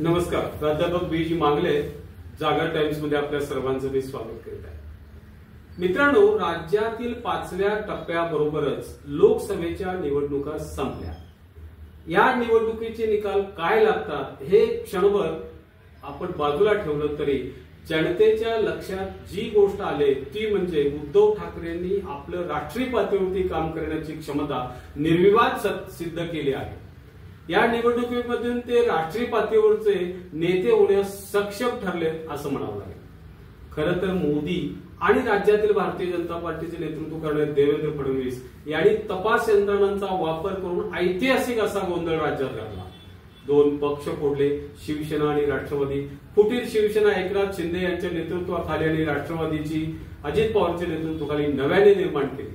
नमस्कार. प्राध्यापक बी.जी. मांगले, जागर टाइम्स मध्ये आपल्या सर्वांचं मी स्वागत करीत आहे. मित्रांनो, राज्यातील 5व्या टप्प्याबरोबरच लोकसभेच्या निवडणुका संपल्या. या निवडणुकीचे निकाल काय लागतात हे क्षणभर आपण बाजूला ठेवलं तरी जनतेच्या लक्षात जी गोष्ट आली ती म्हणजे उद्धव ठाकरेंनी आपलं राष्ट्रीय पातळीवरती काम करण्याची क्षमता निर्विवाद सिद्ध केली आहे. या निवडणुकीमधून ते राष्ट्रीय पातळीवरचे नेते होण्यास सक्षम ठरले असं म्हणावं लागेल. खरं तर मोदी आणि राज्यातील भारतीय जनता पार्टीचे नेतृत्व करणारे देवेंद्र फडणवीस यांनी तपास यंत्रणांचा वापर करून ऐतिहासिक असा गोंधळ राज्यात घातला. 2 पक्ष फोडले, शिवसेना आणि राष्ट्रवादी. फुटीर शिवसेना एकनाथ शिंदे यांच्या नेतृत्वाखाली आणि राष्ट्रवादीची अजित पवारच्या नेतृत्वाखाली नव्याने निर्माण केली.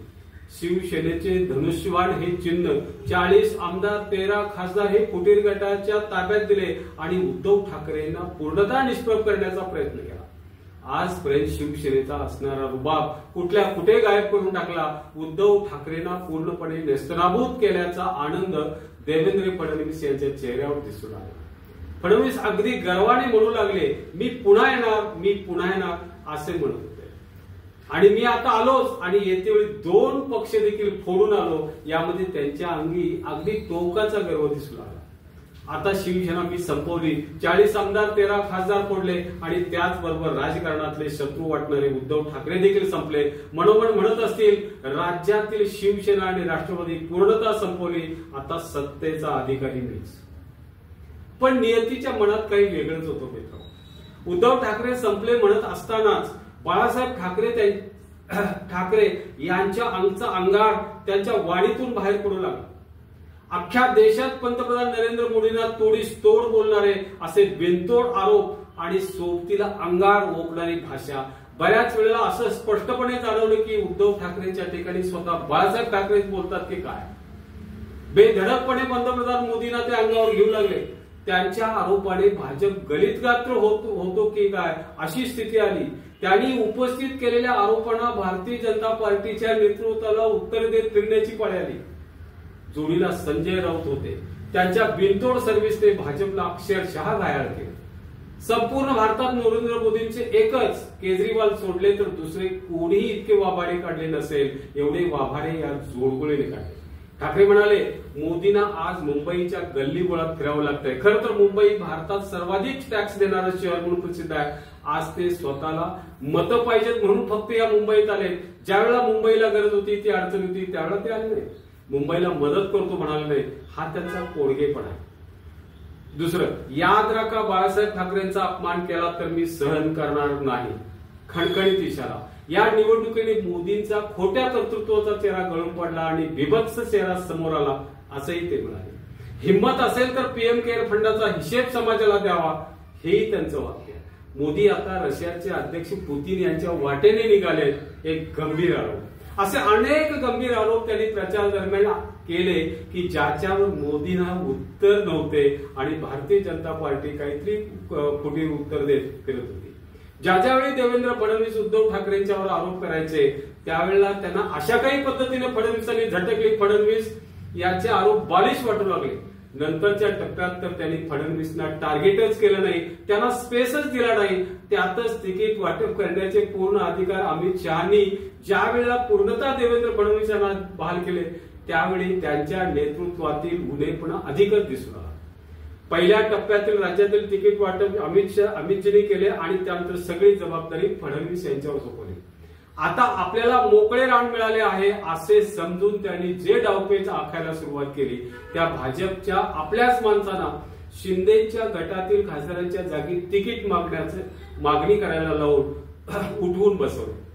शिवसेनेचे धनुष्यबाण हे चिन्ह 40 आमदार 13 खासदार हे फुटीर गटाच्या ताब्यात दिले आणि उद्धव ठाकरेंना पूर्णतः निष्प्रभ करण्याचा प्रयत्न केला. आजपर्यंत शिवसेनेचा असणारा रुबाब कुठे गायब करून टाकला. उद्धव ठाकरेंना पूर्णपणे नेस्तनाबूत केल्याचा आनंद देवेंद्र फडणवीस यांच्या चेहऱ्यावर दिसून आला. फडणवीस अगदी गर्वाने म्हणू लागले, मी पुन्हा येणार असे म्हणत होते आणि मी आता आलोच आणि येते वेळी 2 पक्ष देखील फोडून आलो. यामध्ये त्यांच्या अंगी अगदी टोकाचा गर्व दिसू लागला. आता शिवसेना मी संपवली, 40 आमदार 13 खासदार फोडले आणि त्याचबरोबर राजकारणातले शत्रू वाटणारे उद्धव ठाकरे देखील संपले. मनोमन म्हणत असतील, राज्यातील शिवसेना आणि राष्ट्रवादी पूर्णतः संपवली, आता सत्तेचा अधिकारी मीच. पण नियतीच्या मनात काही वेगळंच होतं मित्र. उद्धव ठाकरे संपले म्हणत असतानाच बाळासाहेब ठाकरे यांच्या अंगार त्यांच्या वाणीतून बाहेर पडू लागला. अख्ख्या देशात पंतप्रधान नरेंद्र मोदींना तोडीस तोड बोलणारे असे बिनतोड आरोप आणि सोबतीला अंगार ओकणारी भाषा. बऱ्याच वेळेला असं स्पष्टपणे जाणवलं की उद्धव ठाकरेंच्या ठिकाणी स्वतः बाळासाहेब ठाकरेच बोलतात की काय. बेधडकपणे पंतप्रधान मोदींना ते अंगावर घेऊ लागले. त्यांच्या आरोपाने भाजप गलितगात्र होतो की काय अशी स्थिती आली. त्यांनी उपस्थित केलेल्या आरोपांना भारतीय जनता पार्टीच्या नेतृत्वाला उत्तर देत फिरण्याची पाळी आली. जोडीला संजय राऊत होते. त्यांच्या बिनतोड सर्व्हिसने भाजपला अक्षरशः घायाळ केले. संपूर्ण भारतात नरेंद्र मोदींचे एकच केजरीवाल सोडले तर दुसरे कोणीही इतके वाभाडे काढले नसेल एवढे वाभाडे या जोडगोळीने काढले. ठाकरे म्हणाले, मोदींना आज मुंबईच्या गल्लीबोळात फिरावं लागतंय. खरं तर मुंबई भारतात सर्वाधिक टॅक्स देणारं शहर म्हणून प्रसिद्ध आहे. आज ते स्वतःला मतं पाहिजेत म्हणून फक्त या मुंबईत आले. ज्यावेळेला मुंबईला गरज होती, ती अडचण होती, त्यावेळेला ते आले नाही. मुंबईला मदत करतो म्हणाले नाही. हा त्यांचा कोडगेपणा आहे. दुसरं, याद राखा, बाळासाहेब ठाकरेंचा अपमान केला तर मी सहन करणार नाही. खणखणीत इशारा. या निवडणुकीने मोदींचा खोट्या कर्तृत्वाचा चेहरा गळून पडला आणि बिभत्स चेहरा समोर आला असंही ते म्हणाले. हिंमत असेल तर पीएम केअर फंडाचा हिशेब समाजाला द्यावा, हेही त्यांचं वाक्य. मोदी आता रशियाचे अध्यक्ष पुतीन यांच्या वाटेने निघाले. एक गंभीर आरोप. असे अनेक गंभीर आरोप त्यांनी प्रचार दरम्यान केले की ज्याच्यावर मोदींना उत्तर नव्हते आणि भारतीय जनता पार्टी काहीतरी खोटी उत्तर देत फिरत होती. ज्यावेळी देवेंद्र फडणवीस उद्धव ठाकरेंच्यावर आरोप करायचे त्यावेळेला त्यांना अशा काही पद्धतीने फडणवीसांनी झटकली. फडणवीस याचे आरोप बालिश वाटू लागले. नंतरच्या टप्प्यात तर त्यांनी फडणवीसना टार्गेटच केलं नाही, त्यांना स्पेसच दिला नाही. त्यातच तिकीट वाटप करण्याचे पूर्ण अधिकार अमित शहानी ज्या वेळेला पूर्णतः देवेंद्र फडणवीस यांना बहाल केले त्यावेळी त्यांच्या नेतृत्वातील गुन्हेपणा अधिकच दिसून आला. पहिल्या टप्प्यातील राज्यातील तिकीट वाटप अमितजींनी केले आणि त्यानंतर सगळी जबाबदारी फडणवीस यांच्यावर सोपवली. आता आपल्याला मोकळे रान मिळाले आहे असे समजून त्यांनी जे डावपेच आखायला सुरुवात केली त्या भाजपच्या आपल्याच माणसांना शिंदेच्या गटातील खासदारांच्या जागी तिकीट मागणी करायला लावून उठवून बसवले.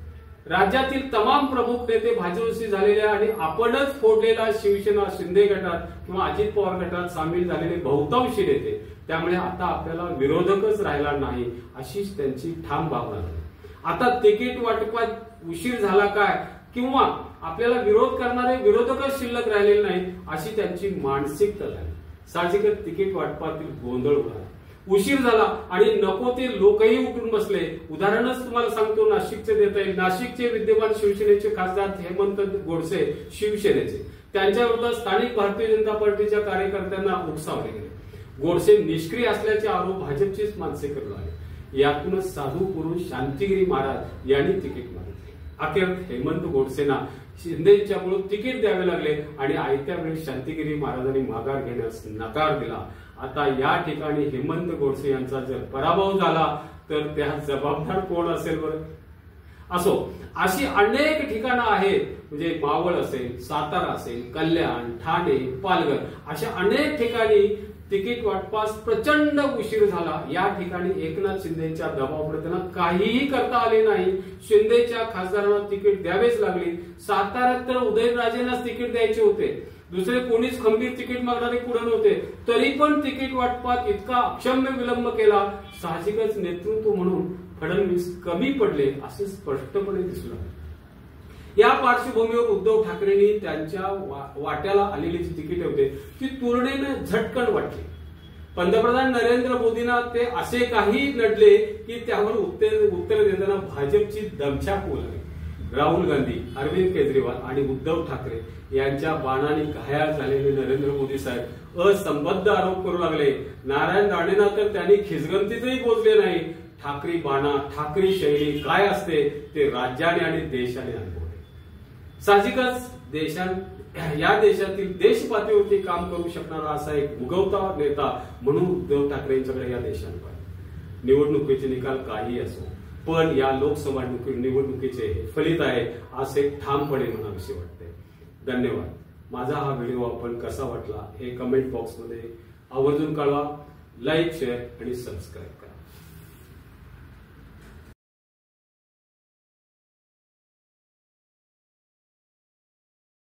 राज्यातील तमाम प्रमुख नेते भाजपशी झालेले आणि आपणच फोडलेला शिवसेना शिंदे गटात किंवा अजित पवार गटात सामील झालेले बहुतांश नेते. त्यामुळे आता आपल्याला विरोधकच राहिला नाही अशीच त्यांची ठाम भावना झाली. आता तिकीट वाटपात उशीर झाला काय किंवा आपल्याला विरोध करणारे विरोधकच शिल्लक राहिलेले नाही अशी त्यांची मानसिकता झाली. साहजिकच तिकीट वाटपातील गोंधळ उडाला. उशीर झाला आणि नको ते लोकही उठून बसले. उदाहरणच तुम्हाला सांगतो, नाशिकचे देता येईल. नाशिकचे विद्यमान शिवसेनेचे खासदार हेमंत गोडसे शिवसेनेचे, त्यांच्या विरोधात स्थानिक भारतीय जनता पार्टीच्या कार्यकर्त्यांना उकसावले गेले. गोडसे निष्क्रिय असल्याचे आरोप भाजपचीच माणसे करू लागले। यातूनच साधू पुरुष शांतिगिरी महाराज यांनी तिकीट मागितले। अखेर हेमंत गोडसेंना शिंदेच्याकडून तिकीट द्यावे लागले आणि आयत्या वेळी शांतिगिरी महाराजांनी माघार घेण्यास नकार दिला। आता या ठिकाणी हेमंत गोडसे यांचा जर पराभव झाला तर त्या जबाबदार कोण असेल बरं? असो, अशी अनेक ठिकाणं आहेत, म्हणजे मावळ असेल, सातारा असेल, कल्याण, ठाणे, पालघर अशा अनेक ठिकाणी तिकीट वाटपास प्रचंड उशीर झाला। या ठिकाणी एकनाथ शिंदेच्या दबावामुळे त्यांना काहीही करता आले नाही। शिंदेच्या खासदारांना तिकीट द्यावेच लागली। साताऱ्यात तर उदयनराजेंनाच तिकीट द्यायचे होते, दुसरे कोणीच खंबीर तिकीट मागणारे पुढे नव्हते, तरी पण तिकीट वाटपात इतका अक्षम्य विलंब केला। साहजिकच नेतृत्व म्हणून फडणवीस कमी पडले असे स्पष्टपणे दिसू लागले। या पार्श्वभूमीवर उद्धव ठाकरेंनी त्यांच्या वाट्याला आलेली जी तिकीट होते ती तुलनेने झटकन वाटली। पंतप्रधान नरेंद्र मोदींना ते असे काही नडले की त्यावर उत्तर देताना भाजपची दमछाक होऊ लागली। राहुल गांधी, अरविंद केजरीवाल आणि उद्धव ठाकरे यांच्या बाणाने घायाळ झालेले नरेंद्र मोदी साहेब असंबद्ध आरोप करू लागले। नारायण राणेंना तर त्यांनी खिसगंतीतही पोचले नाही। ठाकरी बाणा, ठाकरी शैली काय असते ते राज्याने आणि देशाने अनुभवले। साहजिकच या देशातील देश पातळीवरती काम करू शकणारा असा एक उगवता नेता म्हणून उद्धव ठाकरे यांच्याकडे या देशाने पाहिजे। निवडणुकीचे निकाल काही असो, पण या लोकसभा निवडणुकीचे फलित आहे असे ठामपणे म्हणावेसे वाटते। धन्यवाद। माझा हा व्हिडिओ आपण कसा वाटला हे कमेंट बॉक्समध्ये आवर्जून कळवा। लाईक, शेअर आणि सबस्क्राईब करा।